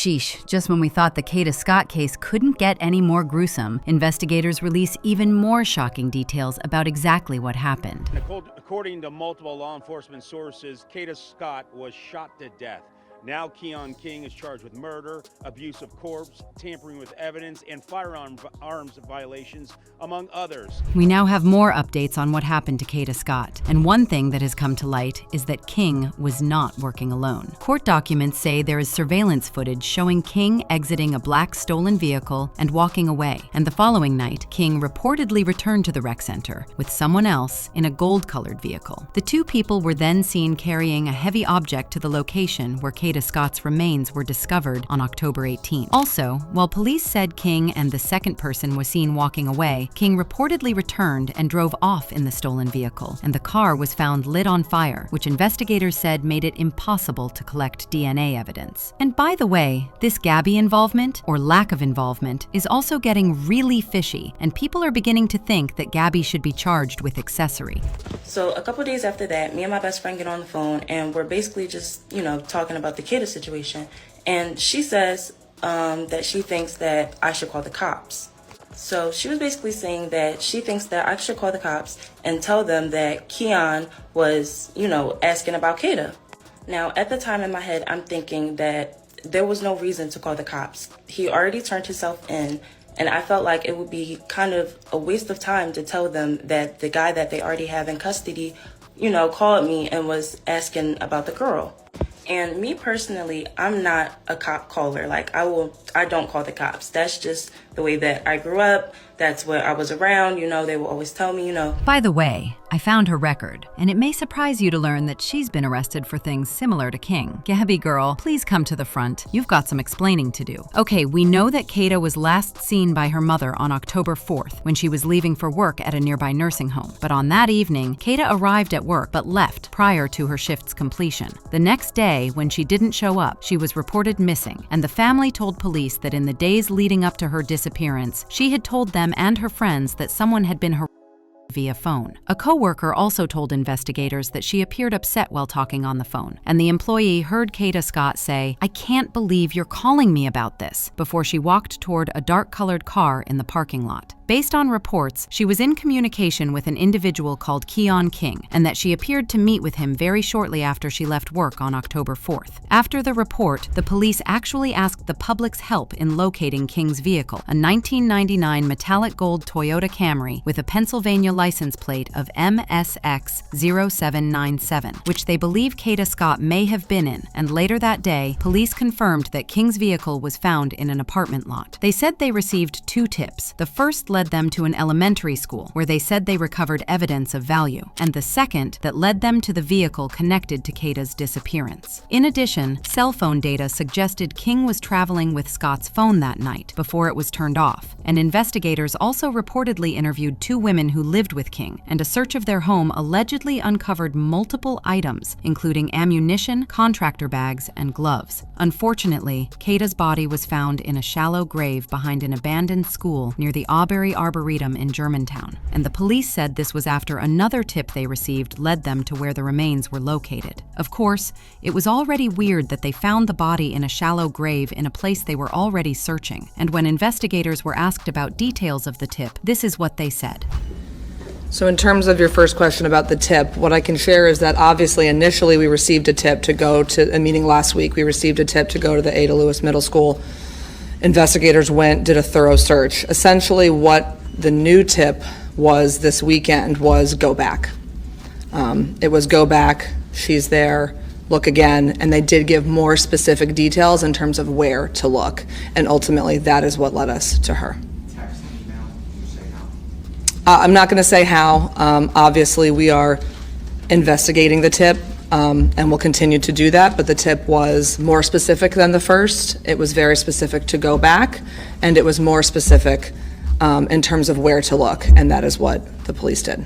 Sheesh, just when we thought the Kada Scott case couldn't get any more gruesome, investigators release even more shocking details about exactly what happened. According to multiple law enforcement sources, Kada Scott was shot to death. Now Keon King is charged with murder, abuse of corpse, tampering with evidence, and firearms violations, among others. We now have more updates on what happened to Kada Scott, and one thing that has come to light is that King was not working alone. Court documents say there is surveillance footage showing King exiting a black stolen vehicle and walking away, and the following night, King reportedly returned to the rec center with someone else in a gold-colored vehicle. The two people were then seen carrying a heavy object to the location where Kada Scott's remains were discovered on October 18. Also, while police said King and the second person was seen walking away, King reportedly returned and drove off in the stolen vehicle, and the car was found lit on fire, which investigators said made it impossible to collect DNA evidence. And by the way, this Gabby involvement, or lack of involvement, is also getting really fishy, and people are beginning to think that Gabby should be charged with accessory. So a couple days after that, me and my best friend get on the phone, and we're basically just, talking about the Kada situation. And she says that she thinks that I should call the cops. So she was basically saying that she thinks that I should call the cops and tell them that Keon was, asking about Kada. Now, at the time in my head, I'm thinking that there was no reason to call the cops. He already turned himself in, and I felt like it would be kind of a waste of time to tell them that the guy that they already have in custody, called me and was asking about the girl. And me personally, I'm not a cop caller. I don't call the cops. That's just the way that I grew up. That's what I was around. They will always tell me, By the way, I found her record, and it may surprise you to learn that she's been arrested for things similar to King. Gabby girl, please come to the front. You've got some explaining to do. Okay, we know that Kada was last seen by her mother on October 4th when she was leaving for work at a nearby nursing home. But on that evening, Kada arrived at work but left prior to her shift's completion. The next day, when she didn't show up, she was reported missing, and the family told police that in the days leading up to her disappearance, she had told them and her friends that someone had been harassed via phone. A coworker also told investigators that she appeared upset while talking on the phone, and the employee heard Kada Scott say, "I can't believe you're calling me about this," before she walked toward a dark-colored car in the parking lot. Based on reports, she was in communication with an individual called Keon King, and that she appeared to meet with him very shortly after she left work on October 4th. After the report, the police actually asked the public's help in locating King's vehicle, a 1999 metallic gold Toyota Camry with a Pennsylvania license plate of MSX0797, which they believe Kada Scott may have been in, and later that day, police confirmed that King's vehicle was found in an apartment lot. They said they received 2 tips. The first led them to an elementary school, where they said they recovered evidence of value, and the second that led them to the vehicle connected to Kada's disappearance. In addition, cell phone data suggested King was traveling with Scott's phone that night before it was turned off, and investigators also reportedly interviewed 2 women who lived with King, and a search of their home allegedly uncovered multiple items, including ammunition, contractor bags, and gloves. Unfortunately, Kada's body was found in a shallow grave behind an abandoned school near the Aubrey Arboretum in Germantown, and the police said this was after another tip they received led them to where the remains were located. Of course, it was already weird that they found the body in a shallow grave in a place they were already searching, and when investigators were asked about details of the tip, this is what they said. So in terms of your first question about the tip, what I can share is that obviously initially we received a tip to go to a meeting last week. We received a tip to go to the Ada Lewis Middle School. Investigators did a thorough search. Essentially what the new tip was this weekend was go back. It was go back, she's there, look again, and they did give more specific details in terms of where to look. And ultimately that is what led us to her. I'm not going to say how. Obviously, we are investigating the tip, and we'll continue to do that, but the tip was more specific than the first. It was very specific to go back, and it was more specific in terms of where to look, and that is what the police did.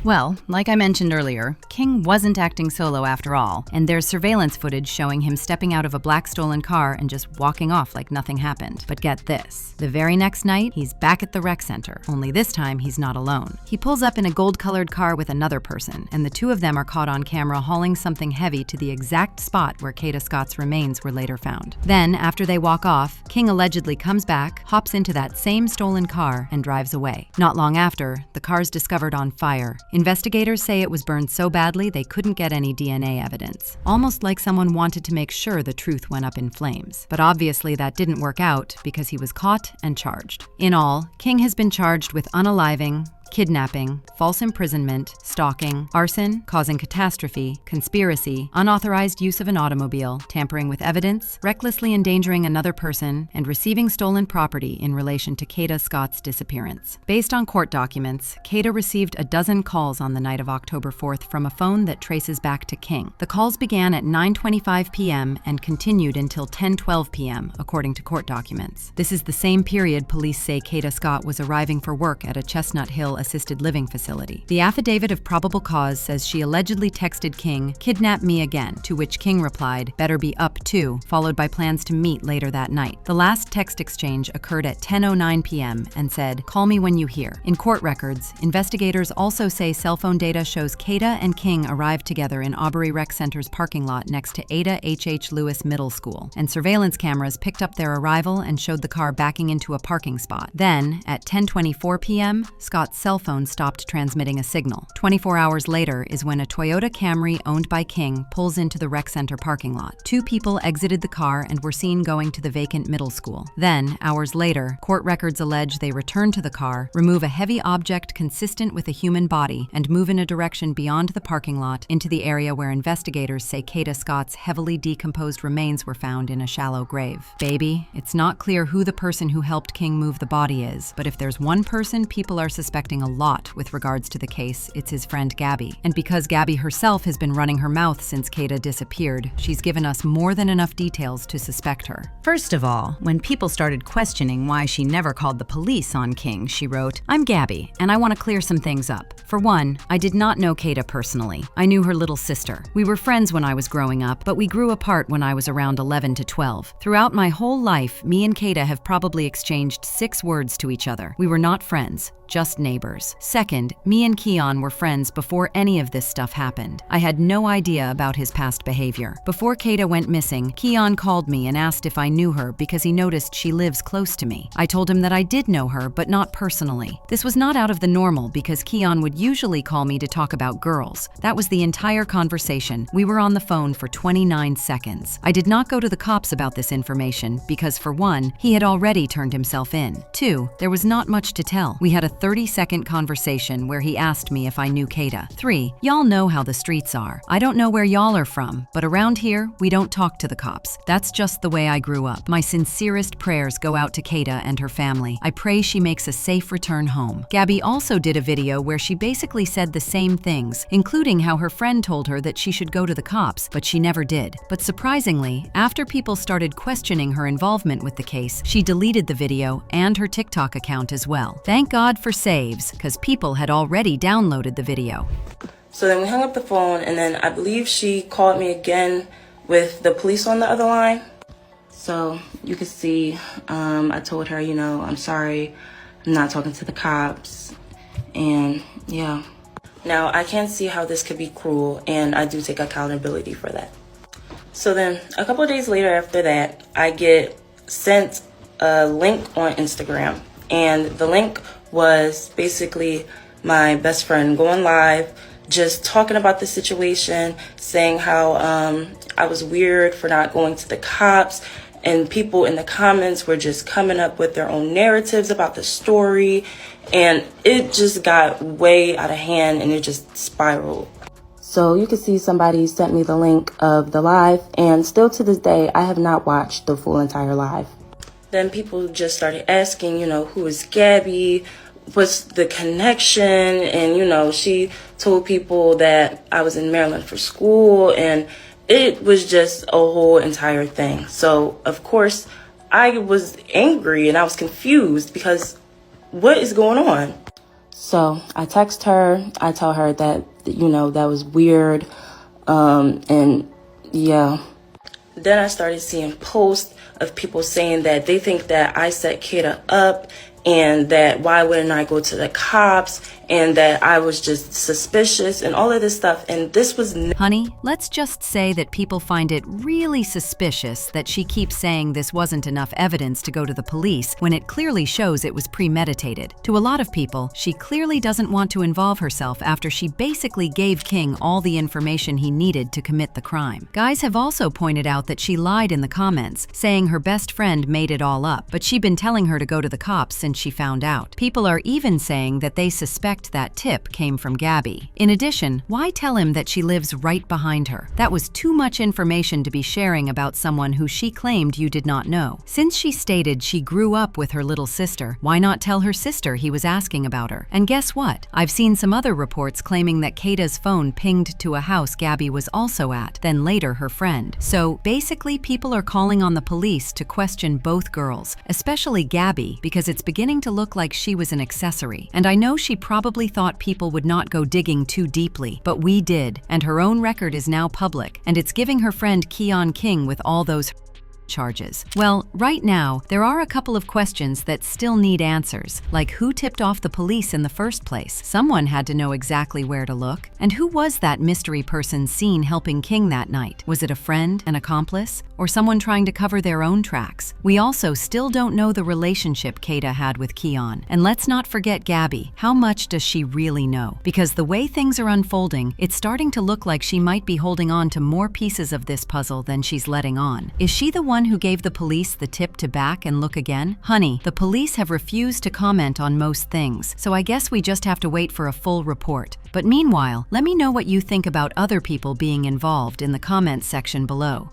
Well, like I mentioned earlier, King wasn't acting solo after all, and there's surveillance footage showing him stepping out of a black stolen car and just walking off like nothing happened. But get this, the very next night, he's back at the rec center, only this time he's not alone. He pulls up in a gold-colored car with another person, and the two of them are caught on camera hauling something heavy to the exact spot where Kada Scott's remains were later found. Then, after they walk off, King allegedly comes back, hops into that same stolen car, and drives away. Not long after, the car's discovered on fire. Investigators say it was burned so badly they couldn't get any DNA evidence. Almost like someone wanted to make sure the truth went up in flames. But obviously that didn't work out because he was caught and charged. In all, King has been charged with unaliving, kidnapping, false imprisonment, stalking, arson, causing catastrophe, conspiracy, unauthorized use of an automobile, tampering with evidence, recklessly endangering another person, and receiving stolen property in relation to Kada Scott's disappearance. Based on court documents, Kada received a dozen calls on the night of October 4th from a phone that traces back to King. The calls began at 9:25 p.m. and continued until 10:12 p.m., according to court documents. This is the same period police say Kada Scott was arriving for work at a Chestnut Hill assisted living facility. The affidavit of probable cause says she allegedly texted King, "Kidnap me again," to which King replied, "Better be up too," followed by plans to meet later that night. The last text exchange occurred at 10:09 p.m. and said, "Call me when you hear." In court records, investigators also say cell phone data shows Kada and King arrived together in Aubrey Rec Center's parking lot next to Ada H.H. Lewis Middle School, and surveillance cameras picked up their arrival and showed the car backing into a parking spot. Then, at 10:24 p.m., Scott's cell phone stopped transmitting a signal. 24 hours later is when a Toyota Camry owned by King pulls into the rec center parking lot. Two people exited the car and were seen going to the vacant middle school. Then, hours later, court records allege they return to the car, remove a heavy object consistent with a human body, and move in a direction beyond the parking lot into the area where investigators say Kada Scott's heavily decomposed remains were found in a shallow grave. Baby, it's not clear who the person who helped King move the body is, but if there's one person people are suspecting a lot with regards to the case, it's his friend Gabby. And because Gabby herself has been running her mouth since Kada disappeared, she's given us more than enough details to suspect her. First of all, when people started questioning why she never called the police on King, she wrote, "I'm Gabby, and I want to clear some things up. For one, I did not know Kada personally. I knew her little sister. We were friends when I was growing up, but we grew apart when I was around 11 to 12. Throughout my whole life, me and Kada have probably exchanged 6 words to each other. We were not friends, just neighbors. Second, me and Keon were friends before any of this stuff happened. I had no idea about his past behavior. Before Kada went missing, Keon called me and asked if I knew her because he noticed she lives close to me. I told him that I did know her, but not personally. This was not out of the normal because Keon would usually call me to talk about girls. That was the entire conversation. We were on the phone for 29 seconds. I did not go to the cops about this information because, for one, he had already turned himself in. 2, there was not much to tell. We had a 30-second conversation where he asked me if I knew Kada. 3, y'all know how the streets are. I don't know where y'all are from, but around here, we don't talk to the cops. That's just the way I grew up. My sincerest prayers go out to Kada and her family. I pray she makes a safe return home." Gabby also did a video where she basically said the same things, including how her friend told her that she should go to the cops, but she never did. But surprisingly, after people started questioning her involvement with the case, she deleted the video and her TikTok account as well. Thank God for saves, because people had already downloaded the video. So then we hung up the phone, and then I believe she called me again with the police on the other line. So you can see, I told her, I'm sorry, I'm not talking to the cops. And yeah. Now, I can see how this could be cruel, and I do take accountability for that. So then a couple of days later after that, I get sent a link on Instagram. And the link was basically my best friend going live, just talking about the situation, saying how I was weird for not going to the cops. And people in the comments were just coming up with their own narratives about the story. And it just got way out of hand, and it just spiraled. So you can see somebody sent me the link of the live, and still to this day, I have not watched the full entire live. Then people just started asking, who is Gabby? What's the connection? And, she told people that I was in Maryland for school, and it was just a whole entire thing. So, of course, I was angry and I was confused because what is going on? So I text her, I tell her that, that was weird. And yeah. Then I started seeing posts of people saying that they think that I set Kada up and that why wouldn't I go to the cops and that I was just suspicious and all of this stuff. And this was... Honey, let's just say that people find it really suspicious that she keeps saying this wasn't enough evidence to go to the police when it clearly shows it was premeditated. To a lot of people, she clearly doesn't want to involve herself after she basically gave King all the information he needed to commit the crime. Guys have also pointed out that she lied in the comments, saying her best friend made it all up, but she'd been telling her to go to the cops since she found out. People are even saying that they suspect that tip came from Gabby. In addition, why tell him that she lives right behind her? That was too much information to be sharing about someone who she claimed you did not know. Since she stated she grew up with her little sister, why not tell her sister he was asking about her? And guess what? I've seen some other reports claiming that Kada's phone pinged to a house Gabby was also at, then later her friend. So basically, people are calling on the police to question both girls, especially Gabby, because it's beginning to look like she was an accessory. And I know she probably thought people would not go digging too deeply, but we did, and her own record is now public, and it's giving her friend Keon King with all those charges. Well, right now, there are a couple of questions that still need answers, like who tipped off the police in the first place? Someone had to know exactly where to look. And who was that mystery person seen helping King that night? Was it a friend, an accomplice, or someone trying to cover their own tracks? We also still don't know the relationship Kada had with Keon. And let's not forget Gabby. How much does she really know? Because the way things are unfolding, it's starting to look like she might be holding on to more pieces of this puzzle than she's letting on. Is she the one who gave the police the tip to back and look again? Honey, the police have refused to comment on most things, so I guess we just have to wait for a full report. But meanwhile, let me know what you think about other people being involved in the comments section below.